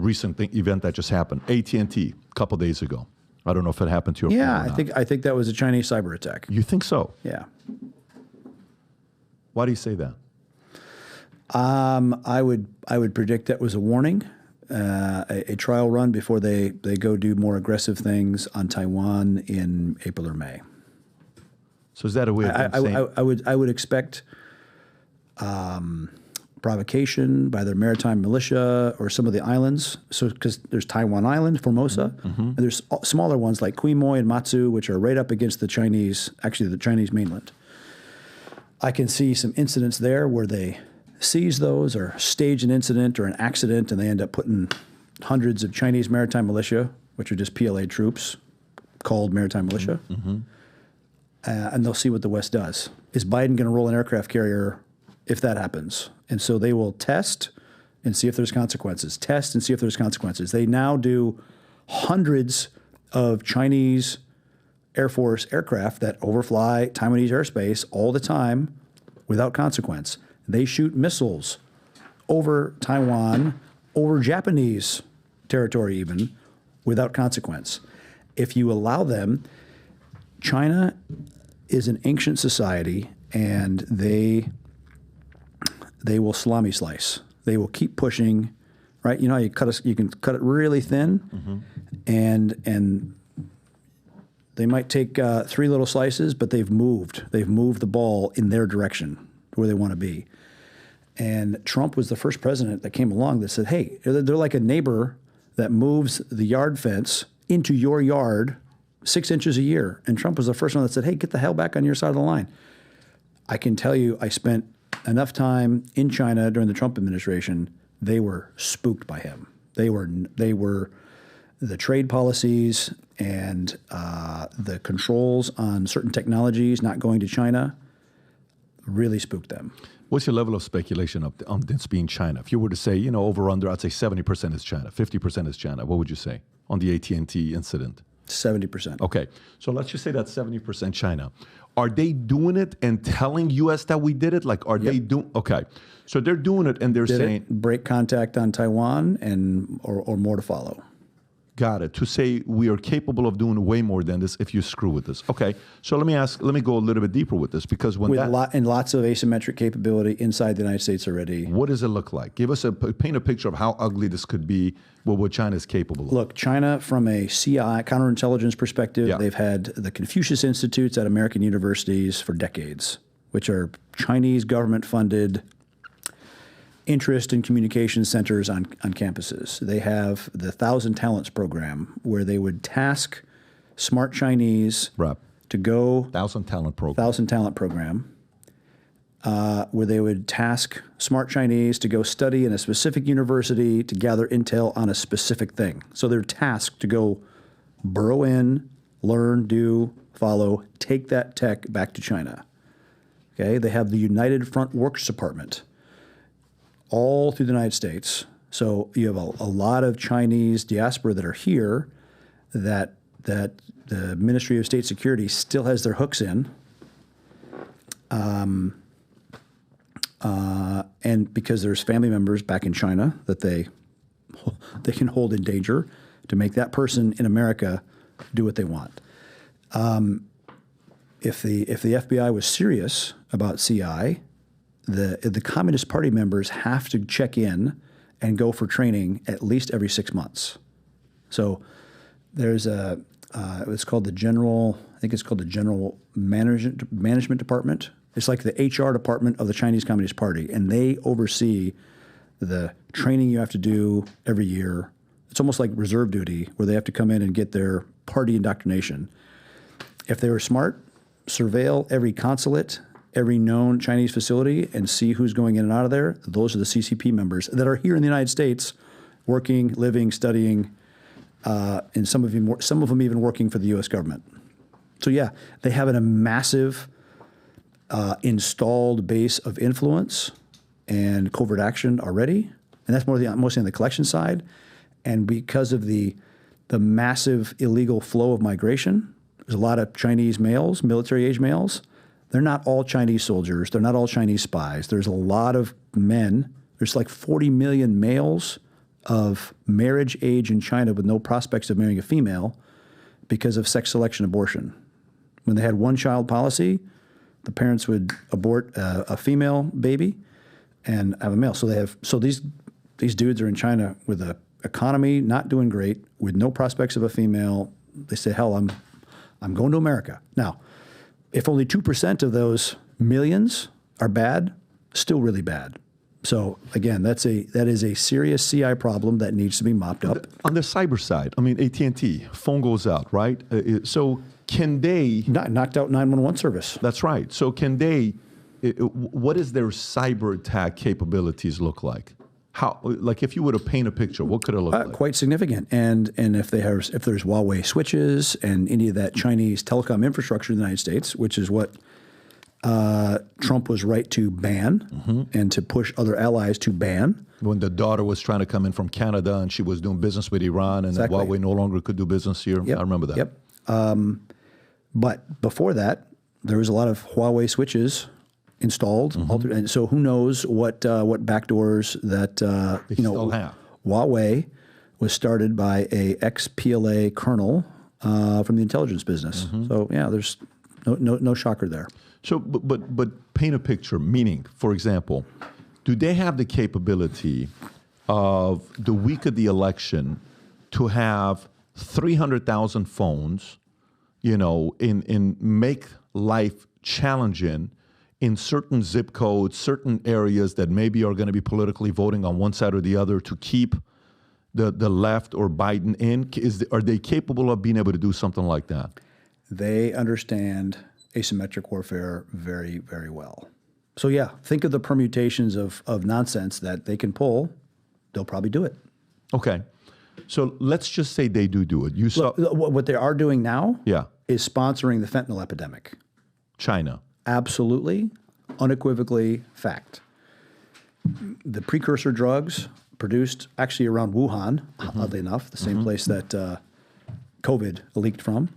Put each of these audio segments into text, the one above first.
recent event that just happened. AT&T, a couple days ago. I don't know if it happened to your phone or not. I think that was a Chinese cyber attack. You think so? Yeah. Why do you say that? I would predict that was a warning, a trial run before they go do more aggressive things on Taiwan in April or May. So is that a way of saying? I would expect provocation by their maritime militia or some of the islands. So because there's Taiwan Island, Formosa, and there's smaller ones like Quemoy and Matsu, which are right up against the Chinese mainland. I can see some incidents there where they seize those or stage an incident or an accident, and they end up putting hundreds of Chinese maritime militia, which are just PLA troops called maritime militia, and they'll see what the West does. Is Biden going to roll an aircraft carrier if that happens? And so they will test and see if there's consequences. Test and see if there's consequences. They now do hundreds of Chinese Air Force aircraft that overfly Taiwanese airspace all the time without consequence. They shoot missiles over Taiwan, over Japanese territory even, without consequence. If you allow them, China is an ancient society, and they will salami slice. They will keep pushing, right? You know, you can cut it really thin, and they might take 3 little slices, but they've moved the ball in their direction where they want to be. And Trump was the first president that came along that said, hey, they're like a neighbor that moves the yard fence into your yard 6 inches a year. And Trump was the first one that said, hey, get the hell back on your side of the line. I can tell you, I spent enough time in China during the Trump administration. They were spooked by him. They were the trade policies and the controls on certain technologies not going to China really spooked them. What's your level of speculation on this being China? If you were to say, you know, over under, I'd say 70% is China, 50% is China. What would you say on the AT&T incident? 70%. Okay. So let's just say that's 70% China. Are they doing it and telling U.S. that we did it? Like, are they doing? Okay. So they're doing it and they're saying break contact on Taiwan and or more to follow. Got it. To say we are capable of doing way more than this if you screw with this. Okay. So let me go a little bit deeper with this, because when lots of asymmetric capability inside the United States already. What does it look like? Paint a picture of how ugly this could be, what China is capable of. Look, China, from a CI, counterintelligence perspective, they've had the Confucius Institutes at American universities for decades, which are Chinese government-funded interest and communication centers on campuses. They have the 1,000 Talents program, where they would task smart Chinese to go 1,000 Talent program. 1,000 Talent program, where they would task smart Chinese to go study in a specific university to gather intel on a specific thing. So they're tasked to go burrow in, learn, do, follow, take that tech back to China. Okay, they have the United Front Works Department all through the United States. So you have a lot of Chinese diaspora that are here that the Ministry of State Security still has their hooks in. And because there's family members back in China that they can hold in danger to make that person in America do what they want. If the FBI was serious about CI, the Communist Party members have to check in and go for training at least every 6 months. So there's it's called the General Management Department. It's like the HR department of the Chinese Communist Party, and they oversee the training you have to do every year. It's almost like reserve duty, where they have to come in and get their party indoctrination. If they were smart, surveil every consulate, every known Chinese facility, and see who's going in and out of there. Those are the CCP members that are here in the United States, working, living, studying, and some of them even working for the U.S. government. So yeah, they have a massive installed base of influence and covert action already, and that's mostly on the collection side. And because of the massive illegal flow of migration, there's a lot of Chinese males, military-age males. They're not all Chinese soldiers. They're not all Chinese spies. There's a lot of men. There's like 40 million males of marriage age in China with no prospects of marrying a female because of sex selection abortion. When they had one-child policy, the parents would abort a female baby and have a male. So these dudes are in China with an economy not doing great, with no prospects of a female. They say, hell, I'm going to America. Now, if only 2% of those millions are bad, still really bad. So again, that is a serious CI problem that needs to be mopped up. On the cyber side, I mean, AT&T, phone goes out, right? So can they... Knocked out 911 service. That's right. So can they... What does their cyber attack capabilities look like? How, like, if you were to paint a picture, what could it look like? Quite significant. And if there's Huawei switches and any of that Chinese telecom infrastructure in the United States, which is what Trump was right to ban and to push other allies to ban. When the daughter was trying to come in from Canada and she was doing business with Iran and Huawei no longer could do business here. Yep. I remember that. Yep. But before that, there was a lot of Huawei switches installed. And so who knows what backdoors that, still have. Huawei was started by a ex-PLA colonel from the intelligence business. So yeah, there's no shocker there. So, but paint a picture, meaning, for example, do they have the capability of the week of the election to have 300,000 phones, in make life challenging in certain zip codes, certain areas that maybe are going to be politically voting on one side or the other to keep the left or Biden in? Are they capable of being able to do something like that? They understand asymmetric warfare very, very well. So yeah, think of the permutations of nonsense that they can pull. They'll probably do it. Okay. So let's just say they do it. You saw what they are doing now yeah. is sponsoring the fentanyl epidemic. China. Absolutely, unequivocally fact. The precursor drugs produced actually around Wuhan, oddly enough, the same place that COVID leaked from.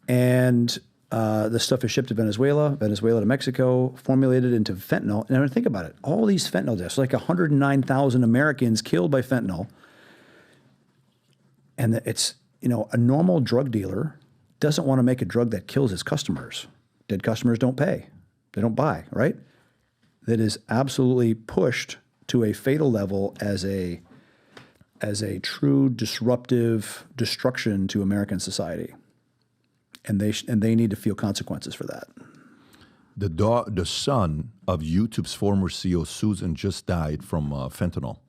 And the stuff is shipped to Venezuela to Mexico, formulated into fentanyl. And I mean, think about it. All these fentanyl deaths, like 109,000 Americans killed by fentanyl. And it's, a normal drug dealer doesn't want to make a drug that kills his customers. Dead customers don't pay. They don't buy, right? That is absolutely pushed to a fatal level as a true disruptive destruction to American society. And they need to feel consequences for that. The son of YouTube's former CEO, Susan, just died from fentanyl.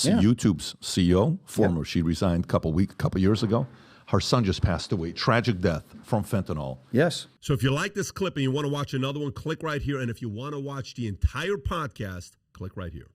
Yeah. YouTube's CEO, former, Yep. She resigned a couple years ago. Her son just passed away. Tragic death from fentanyl. Yes. So if you like this clip and you want to watch another one, click right here. And if you want to watch the entire podcast, click right here.